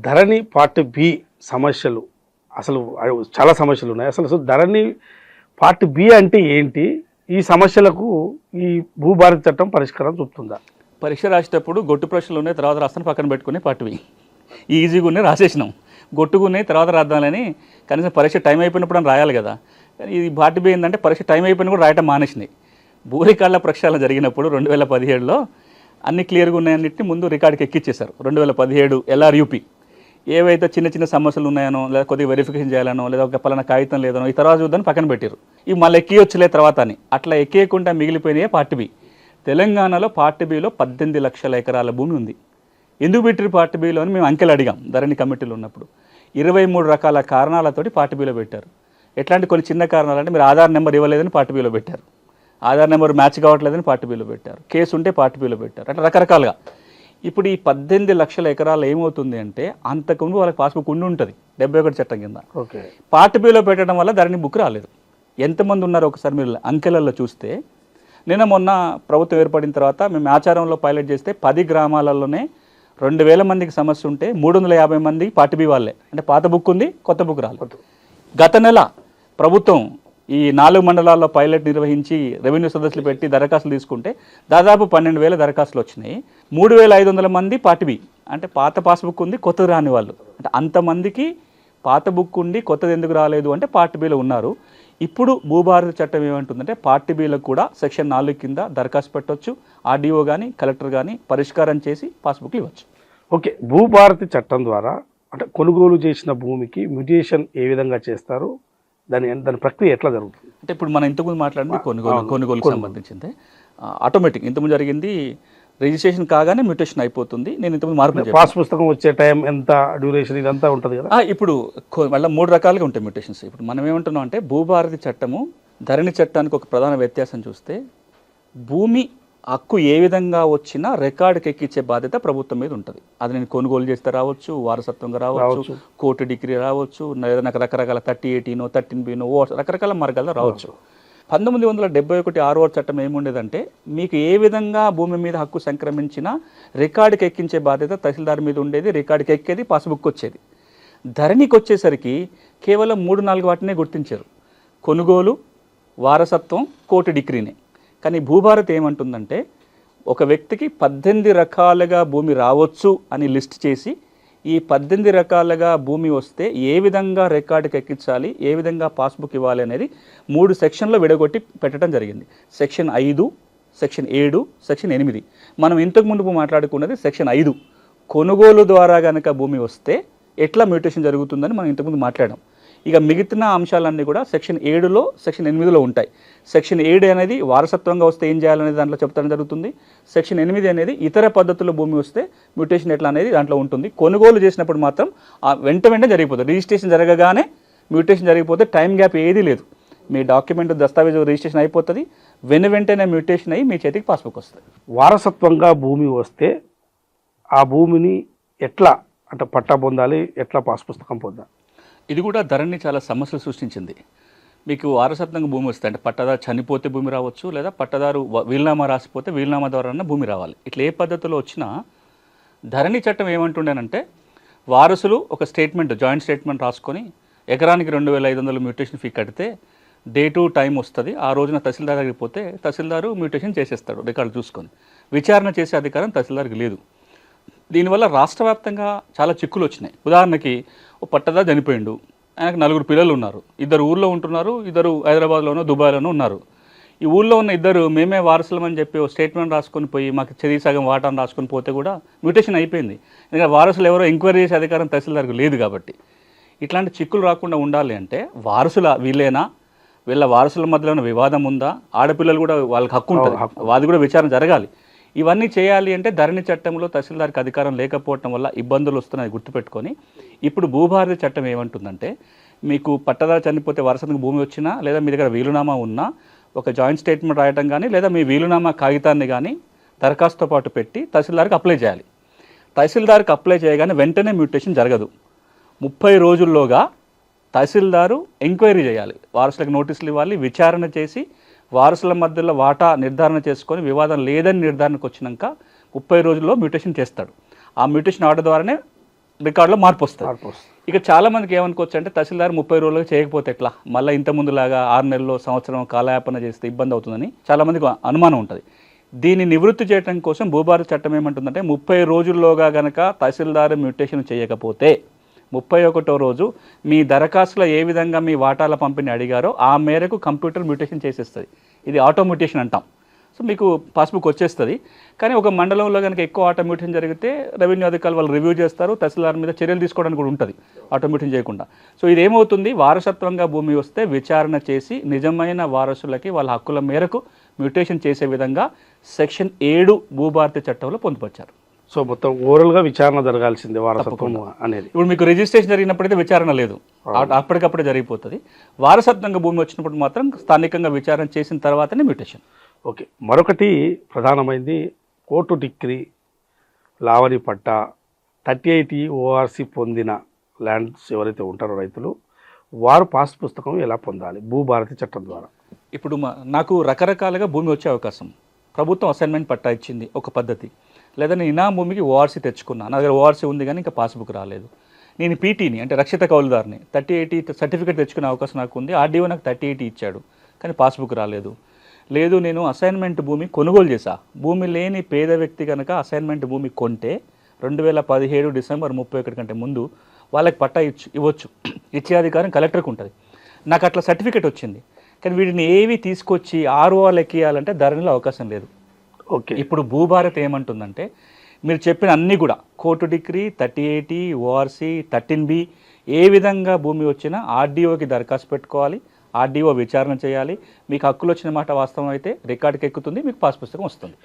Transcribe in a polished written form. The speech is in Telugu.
ధరణి పార్ట్ బి సమస్యలు అసలు చాలా సమస్యలు ఉన్నాయి. అసలు ధరణి పార్ట్ బి అంటే ఏంటి? ఈ సమస్యలకు ఈ భూభారతి చట్టం పరిష్కారం చూపుతుందా? పరీక్ష రాసేటప్పుడు గొట్టు ప్రశ్నలు ఉన్నాయి, తర్వాత రాస్తాను పక్కన పెట్టుకుని పార్ట్ బి ఈజీగా ఉన్నాయి రాసేసినాం, గొట్టుకున్నాయి తర్వాత రాద్దామని. కనీసం పరీక్ష టైం అయిపోయినప్పుడు అని రాయాలి కదా. కానీ ఇది పార్ట్ బి ఏంటంటే పరీక్ష టైం అయిపోయిన కూడా రాయటం మానేసినాయి. భూరికాళ్ళ ప్రక్షాళన జరిగినప్పుడు 2017లో అన్ని క్లియర్గా ఉన్నాయన్నింటినీ ముందు రికార్డుకి ఎక్కిచ్చేశారు. 2017 LRUP ఏవైతే చిన్న చిన్న సమస్యలు ఉన్నాయనో, లేదా కొద్దిగా వెరిఫికేషన్ చేయాలనో, లేదా ఒక పలానా కాగితం లేదనో ఈ తర్వాత చూద్దాన్ని పక్కన పెట్టారు. ఇవి మళ్ళీ ఎక్కియొచ్చులే తర్వాత అని అట్లా ఎక్కియకుండా మిగిలిపోయినాయే పార్ట్ బి. తెలంగాణలో పార్ట్ బిలో 18 లక్షల ఎకరాల భూమి ఉంది. ఎందుకు పెట్టారు పార్ట్ బిలో అని మేము అంకెలు అడిగాం ధరణి కమిటీలో ఉన్నప్పుడు. 23 రకాల కారణాలతోటి పార్ట్ బిలో పెట్టారు. ఎట్లాంటి కొన్ని చిన్న కారణాలు అంటే మీరు ఆధార్ నెంబర్ ఇవ్వలేదని పార్ట్ బిలో పెట్టారు, ఆధార్ నెంబర్ మ్యాచ్ కావట్లేదని పార్ట్ బిలో పెట్టారు, కేసు ఉంటే పార్ట్ బిలో పెట్టారు, అట్లా రకరకాలుగా. ఇప్పుడు ఈ 18 లక్షల ఎకరాలు ఏమవుతుంది అంటే అంతకుముందు వాళ్ళకి పాస్బుక్ ఉండి ఉంటుంది 71 చట్టం కింద. పార్ట్ బిలో పెట్టడం వల్ల ధరణి బుక్ రాలేదు. ఎంతమంది ఉన్నారో ఒకసారి మీరు అంకెలలో చూస్తే, నిన్న మొన్న ప్రభుత్వం ఏర్పడిన తర్వాత మేము ఆచారంలో పైలట్ చేస్తే 10 గ్రామాలలోనే 2000 మందికి సమస్య ఉంటే 350 మంది పార్ట్ బి వాళ్ళే, అంటే పాత బుక్ ఉంది కొత్త బుక్ రాలేదు. గత నెల ప్రభుత్వం ఈ 4 మండలాల్లో పైలట్ నిర్వహించి రెవెన్యూ సదస్సులు పెట్టి దరఖాస్తులు తీసుకుంటే దాదాపు 12,000 దరఖాస్తులు వచ్చినాయి. 3,500 మంది పార్ట్ బి, అంటే పాత పాస్బుక్ ఉంది కొత్తది రాని వాళ్ళు. అంటే అంతమందికి పాత బుక్ ఉండి కొత్తది ఎందుకు రాలేదు అంటే పార్ట్ బిలో ఉన్నారు. ఇప్పుడు భూభారతి చట్టం ఏమంటుందంటే పార్ట్ బిలకు కూడా సెక్షన్ 4 కింద దరఖాస్తు పెట్టవచ్చు, ఆర్డీఓ కానీ కలెక్టర్ కానీ పరిష్కారం చేసి పాస్బుక్లు ఇవ్వచ్చు. ఓకే, భూభారతి చట్టం ద్వారా అంటే కొనుగోలు చేసిన భూమికి మ్యూటేషన్ ఏ విధంగా చేస్తారు, దాని ప్రక్రియ ఎట్లా జరుగుతుంది? అంటే ఇప్పుడు మనం ఇంతకుముందు మాట్లాడింది కొనుగోలుకు సంబంధించింది. ఆటోమేటిక్ ఇంతకుముందు జరిగింది రిజిస్ట్రేషన్ కాగానే మ్యూటేషన్ అయిపోతుంది. నేను ఇంతకుముందు మార్పు పాస్ పుస్తకం వచ్చే టైం ఎంత, డ్యూరేషన్ ఇదంతా ఉంటుంది కదా. ఇప్పుడు మళ్ళీ 3 రకాలుగా ఉంటాయి మ్యూటేషన్స్. ఇప్పుడు మనం ఏమంటున్నాం అంటే భూభారతి చట్టము ధరణి చట్టానికి ఒక ప్రధాన వ్యత్యాసం చూస్తే, భూమి హక్కు ఏ విధంగా వచ్చినా రికార్డుకి ఎక్కించే బాధ్యత ప్రభుత్వం మీద ఉంటుంది. అది నేను కొనుగోలు చేస్తే రావచ్చు, వారసత్వంగా రావచ్చు, కోర్టు డిగ్రీ రావచ్చు, ఏదైనా రకరకాల 30/18 13B రకరకాల మార్గాల్లో రావచ్చు. 1971 6వ చట్టం ఏముండేదంటే మీకు ఏ విధంగా భూమి మీద హక్కు సంక్రమించినా రికార్డుకి ఎక్కించే బాధ్యత తహసీల్దార్ మీద ఉండేది, రికార్డుకి ఎక్కేది, పాస్బుక్ వచ్చేది. ధరణికి వచ్చేసరికి కేవలం 3-4 వాటినే గుర్తించారు, కొనుగోలు, వారసత్వం, కోర్టు డిగ్రీనే. కానీ భూభారతి ఏమంటుందంటే ఒక వ్యక్తికి 18 రకాలుగా భూమి రావచ్చు అని లిస్ట్ చేసి, ఈ 18 రకాలుగా భూమి వస్తే ఏ విధంగా రికార్డుకి ఎక్కించాలి, ఏ విధంగా పాస్బుక్ ఇవ్వాలి అనేది 3 సెక్షన్లో విడగొట్టి పెట్టడం జరిగింది. Section 5, section 7, section 8. మనం ఇంతకు ముందు మాట్లాడుకున్నది సెక్షన్ 5. కొనుగోలు ద్వారా కనుక భూమి వస్తే ఎట్లా మ్యూటేషన్ జరుగుతుందని మనం ఇంతకుముందు మాట్లాడాం. ఇక మిగతా అంశాలన్నీ కూడా సెక్షన్ 7లో సెక్షన్ 8లో ఉంటాయి. సెక్షన్ 7 అనేది వారసత్వంగా వస్తే ఏం చేయాలనేది దాంట్లో చెప్తాను జరుగుతుంది. సెక్షన్ 8 అనేది ఇతర పద్ధతుల్లో భూమి వస్తే మ్యూటేషన్ ఎట్లా అనేది దాంట్లో ఉంటుంది. కొనుగోలు చేసినప్పుడు మాత్రం వెంటనే జరిగిపోతుంది. రిజిస్ట్రేషన్ జరగగానే మ్యూటేషన్ జరిగిపోతే టైం గ్యాప్ ఏదీ లేదు. మీ డాక్యుమెంట్ దస్తావేజు రిజిస్ట్రేషన్ అయిపోతుంది, వెంటనే మ్యూటేషన్ అయ్యి మీ చేతికి పాస్బుక్ వస్తుంది. వారసత్వంగా భూమి వస్తే ఆ భూమిని ఎట్లా అంటే పట్టా పొందాలి, ఎట్లా పాస్ పుస్తకం పొందాలి? ఇది కూడా ధరణి చాలా సమస్యలు సృష్టించింది. మీకు వారసత్వంగా భూమి వస్తే అంటే పట్టదారు చనిపోతే భూమి రావచ్చు, లేదా పట్టదారు వీలునామా రాసిపోతే వీలునామా ద్వారా భూమి రావాలి. ఇట్లా ఏ పద్ధతిలో వచ్చినా ధరణి చట్టం ఏమంటుండేనంటే వారసులు ఒక స్టేట్మెంట్, జాయింట్ స్టేట్మెంట్ రాసుకొని ఎకరానికి 2,500 మ్యూటేషన్ ఫీ కడితే డే టు టైం వస్తుంది. ఆ రోజున తహసీల్దార్ దగ్గరికి పోతే తహసీల్దారు మ్యూటేషన్ చేసేస్తాడు రికార్డు చూసుకొని. విచారణ చేసే అధికారం తహసీల్దార్కి లేదు. దీనివల్ల రాష్ట్ర వ్యాప్తంగా చాలా చిక్కులు వచ్చినాయి. ఉదాహరణకి ఓ పట్టదారు చనిపోయిండు, ఆయనకు 4 పిల్లలు ఉన్నారు, 2 ఊళ్ళో ఉంటున్నారు, 2 హైదరాబాద్లోనో దుబాయ్లోనో ఉన్నారు. ఈ ఊళ్ళో ఉన్న 2 మేమే వారసులమని చెప్పి ఓ స్టేట్మెంట్ రాసుకొని పోయి మాకు చెరి సగం వాటాను రాసుకొని పోతే కూడా మ్యూటేషన్ అయిపోయింది. ఎందుకంటే వారసులు ఎవరో ఎంక్వైరీ చేసే అధికారం తహసీల్దార్కి లేదు కాబట్టి. ఇట్లాంటి చిక్కులు రాకుండా ఉండాలి అంటే వారసుల వీళ్ళేనా, వీళ్ళ వారసుల మధ్యలో వివాదం ఉందా, ఆడపిల్లలు కూడా వాళ్ళకి హక్కు ఉంటుంది, అది కూడా విచారణ జరగాలి. ఇవన్నీ చేయాలి అంటే ధరణి చట్టంలో తహసీల్దార్కి అధికారం లేకపోవటం వల్ల ఇబ్బందులు వస్తున్నాయి గుర్తుపెట్టుకొని, ఇప్పుడు భూభారతి చట్టం ఏమంటుందంటే మీకు పట్టదారు చనిపోతే వారసత్వంగా భూమి వచ్చినా, లేదా మీ దగ్గర వీలునామా ఉన్నా ఒక జాయింట్ స్టేట్మెంట్ రాయటం కానీ, లేదా మీ వీలునామా కాగితాన్ని కానీ దరఖాస్తుతో పాటు పెట్టి తహసీల్దార్కి అప్లై చేయాలి. తహసీల్దార్కి అప్లై చేయగానే వెంటనే మ్యూటేషన్ జరగదు. 30 రోజుల్లోగా తహసీల్దారు ఎంక్వైరీ చేయాలి, వారసులకు నోటీసులు ఇవ్వాలి, విచారణ చేసి వారసుల మధ్యలో వాటా నిర్ధారణ చేసుకొని వివాదం లేదని నిర్ధారణకు వచ్చినాక 30 రోజుల్లో మ్యూటేషన్ చేస్తాడు. ఆ మ్యూటేషన్ ఆర్డర్ ద్వారానే రికార్డులో మార్పు వస్తుంది. మార్పు వస్తుంది. ఇక చాలా మందికి ఏమనుకోవచ్చు అంటే తహసీల్దార్ 30 రోజులకు చేయకపోతే ఎట్లా, మళ్ళీ ఇంత ముందులాగా 6 నెలల్లో సంవత్సరం కాలయాపన చేస్తే ఇబ్బంది అవుతుందని చాలా మందికి అనుమానం ఉంటుంది. దీన్ని నివృత్తి చేయడం కోసం భూభారతి చట్టం ఏమంటుందంటే 30 రోజుల్లోగా గనక తహసీల్దార్ మ్యూటేషన్ చేయకపోతే 31వ రోజు మీ దరఖాస్తులో ఏ విధంగా మీ వాటాల పంపిణీ అడిగారో ఆ మేరకు కంప్యూటర్ మ్యూటేషన్ చేసేస్తుంది. ఇది ఆటో మ్యూటేషన్ అంటాం. సో మీకు పాస్బుక్ వచ్చేస్తుంది. కానీ ఒక మండలంలో కనుక ఎక్కువ ఆటో మ్యూటేషన్ జరిగితే రెవెన్యూ అధికారులు వాళ్ళు రివ్యూ చేస్తారు, తహసీల్దార్ మీద చర్యలు తీసుకోవడానికి కూడా ఉంటుంది ఆటో మ్యూటేషన్ చేయకుండా. సో ఇది ఏమవుతుంది, వారసత్వంగా భూమి వస్తే విచారణ చేసి నిజమైన వారసులకి వాళ్ళ హక్కుల మేరకు మ్యూటేషన్ చేసే విధంగా సెక్షన్ 7 భూభారతి చట్టంలో పొందుపరిచారు. సో మొత్తం ఓవరాల్గా విచారణ జరగాల్సిందే వారసత్వం అనేది. ఇప్పుడు మీకు రిజిస్ట్రేషన్ జరిగినప్పుడైతే విచారణ లేదు, అప్పటికప్పుడే జరిగిపోతుంది. వారసత్వంగా భూమి వచ్చినప్పుడు మాత్రం స్థానికంగా విచారణ చేసిన తర్వాతనే మ్యూటేషన్. ఓకే, మరొకటి ప్రధానమైంది కోర్టు డిగ్రీ లావణి పట్టా 38 ఓఆర్సి పొందిన ల్యాండ్స్ ఎవరైతే ఉంటారో రైతులు, వారు పాస్ పుస్తకం ఎలా పొందాలి భూభారతి చట్టం ద్వారా? ఇప్పుడు నాకు రకరకాలుగా భూమి వచ్చే అవకాశం. ప్రభుత్వం అసైన్మెంట్ పట్టా ఇచ్చింది ఒక పద్ధతి, లేదా నేను ఇనాం భూమికి ఓఆర్సీ తెచ్చుకున్నా, నా దగ్గర ఓఆర్సీ ఉంది కానీ ఇంకా పాస్బుక్ రాలేదు. నేను పీటీని అంటే రక్షిత కౌలుదారుని 38 సర్టిఫికేట్ తెచ్చుకునే అవకాశం నాకు ఉంది. ఆర్డీఓ నాకు 38 ఇచ్చాడు కానీ పాస్బుక్ రాలేదు. లేదు నేను అసైన్మెంట్ భూమి కొనుగోలు చేశా, భూమి లేని పేద వ్యక్తి కనుక అసైన్మెంట్ భూమి కొంటే 2017 డిసెంబర్ 31 కంటే ముందు వాళ్ళకి పట్టా ఇవ్వచ్చు. ఇచ్చే అధికారం కలెక్టర్కి ఉంటుంది. నాకు అట్లా సర్టిఫికేట్ వచ్చింది. కానీ వీటిని ఏవి తీసుకొచ్చి ఆర్ఓఆర్ ఎక్కియాలంటే ధరణిలో అవకాశం లేదు. ఓకే, ఇప్పుడు భూభారత్ ఏమంటుందంటే మీరు చెప్పిన అన్నీ కూడా కోర్టు డిగ్రీ 38 ఓఆర్సీ 13B ఏ విధంగా భూమి వచ్చినా ఆర్డీఓకి దరఖాస్తు పెట్టుకోవాలి, ఆర్డీఓ విచారణ చేయాలి. మీకు హక్కులు వచ్చిన మాట వాస్తవం అయితే రికార్డుకి ఎక్కుతుంది, మీకు పాస్ పుస్తకం వస్తుంది.